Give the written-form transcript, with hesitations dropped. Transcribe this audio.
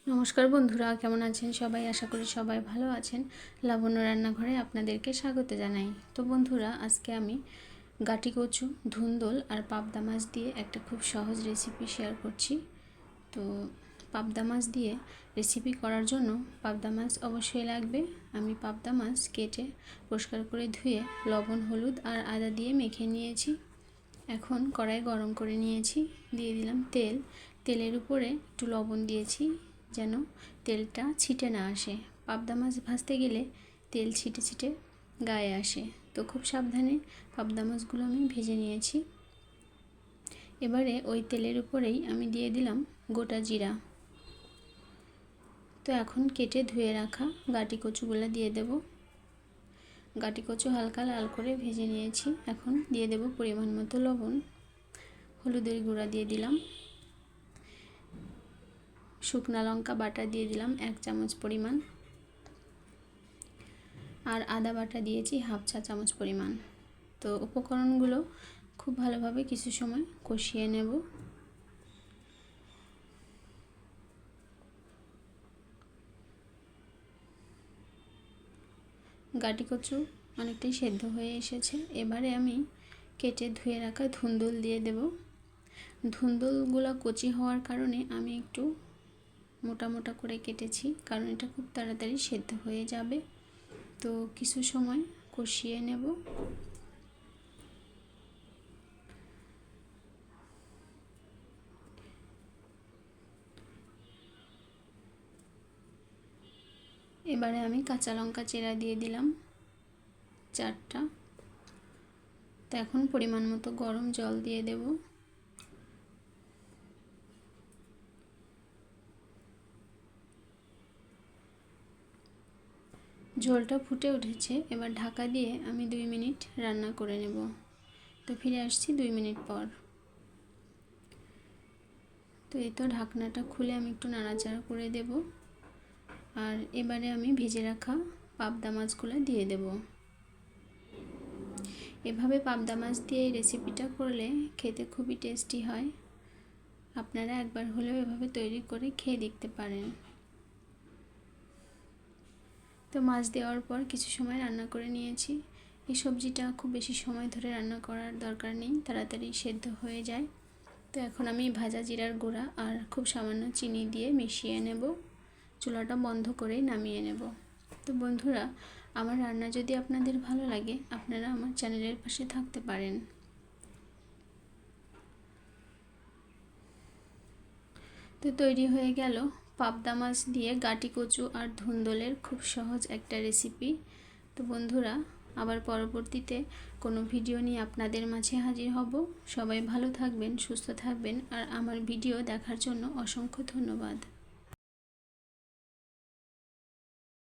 নমস্কার বন্ধুরা, কেমন আছেন সবাই? আশা করি সবাই ভালো আছেন। লাবণ্য রান্নাঘরে আপনাদেরকে স্বাগত জানাই। তো বন্ধুরা, আজকে আমি গাটি কচু, ধুন্দল আর পাবদা মাছ দিয়ে একটা খুব সহজ রেসিপি শেয়ার করছি। তো পাবদা মাছ দিয়ে রেসিপি করার জন্য পাবদা মাছ অবশ্যই লাগবে। আমি পাবদা মাছ কেটে পরিষ্কার করে ধুয়ে লবণ, হলুদ আর আদা দিয়ে মেখে নিয়েছি। এখন কড়াই গরম করে নিয়েছি, দিয়ে দিলাম তেল। তেলের উপরে একটু লবণ দিয়েছি যেন তেলটা ছিটে না আসে। পাবদা মাছ ভাজতে গেলে তেল ছিটে ছিটে গায়ে আসে, তো খুব সাবধানে পাবদা মাছগুলো আমি ভেজে নিয়েছি। এবারে ওই তেলের উপরেই আমি দিয়ে দিলাম গোটা জিরা। তো এখন কেটে ধুয়ে রাখা গাটি কচুগুলো দিয়ে দেব। গাটি কচু হালকা লাল করে ভেজে নিয়েছি। এখন দিয়ে দেব পরিমাণ মতো লবণ, হলুদের গুঁড়া দিয়ে দিলাম, শুকনা লঙ্কা বাটা দিয়ে দিলাম 1 চামচ পরিমাণ, আর আদা বাটা দিয়েছি 1/2 চা চামচ পরিমাণ। তো উপকরণগুলো খুব ভালোভাবে কিছু সময় কষিয়ে নেব। গাটি কচু অনেকটাই সেদ্ধ হয়ে এসেছে। এবারে আমি কেটে ধুয়ে রাখা ধুন্দুল দিয়ে দেব। ধুন্দুলগুলো কচি হওয়ার কারণে আমি একটু মোটা মোটা করে কেটেছি, কারণ এটা খুব তাড়াতাড়ি সেদ্ধ হয়ে যাবে। তো কিছু সময় কষিয়ে নেব। এবারে আমি কাঁচা লঙ্কা চেরা দিয়ে দিলাম 4টা। তো এখন পরিমাণ মতো গরম জল দিয়ে দেব। ঝোলটা ফুটে উঠেছে, এবার ঢাকা দিয়ে আমি 2 মিনিট রান্না করে নেব। তো ফিরে আসছি 2 মিনিট পর। তো এই তো ঢাকনাটা খুলে আমি একটু নাড়াচাড়া করে দেব। আর এবারে আমি ভেজে রাখা পাবদা মাছগুলো দিয়ে দেব। এভাবে পাবদা মাছ দিয়ে এই রেসিপিটা করলে খেতে খুবই টেস্টি হয়। আপনারা একবার হলেও এভাবে তৈরি করে খেয়ে দেখতে পারেন। তো মাছ দেওয়ার পর কিছু সময় রান্না করে নিয়েছি। এই সবজিটা খুব বেশি সময় ধরে রান্না করার দরকার নেই, তাড়াতাড়ি সেদ্ধ হয়ে যায়। তো এখন আমি ভাজা জিরার গুঁড়া আর খুব সামান্য চিনি দিয়ে মিশিয়ে নেব। চুলাটা বন্ধ করেই নামিয়ে নেব। তো বন্ধুরা, আমার রান্না যদি আপনাদের ভালো লাগে, আপনারা আমার চ্যানেলের পাশে থাকতে পারেন। তো তৈরি হয়ে গেল পাবদা মাছ দিয়ে গাটি কচু আর ধুন্দলের খুব সহজ একটা রেসিপি। তো বন্ধুরা, আবার পরবর্তীতে কোনো ভিডিও নিয়ে আপনাদের মাঝে হাজির হব। সবাই ভালো থাকবেন, সুস্থ থাকবেন, আর আমার ভিডিও দেখার জন্য অসংখ্য ধন্যবাদ।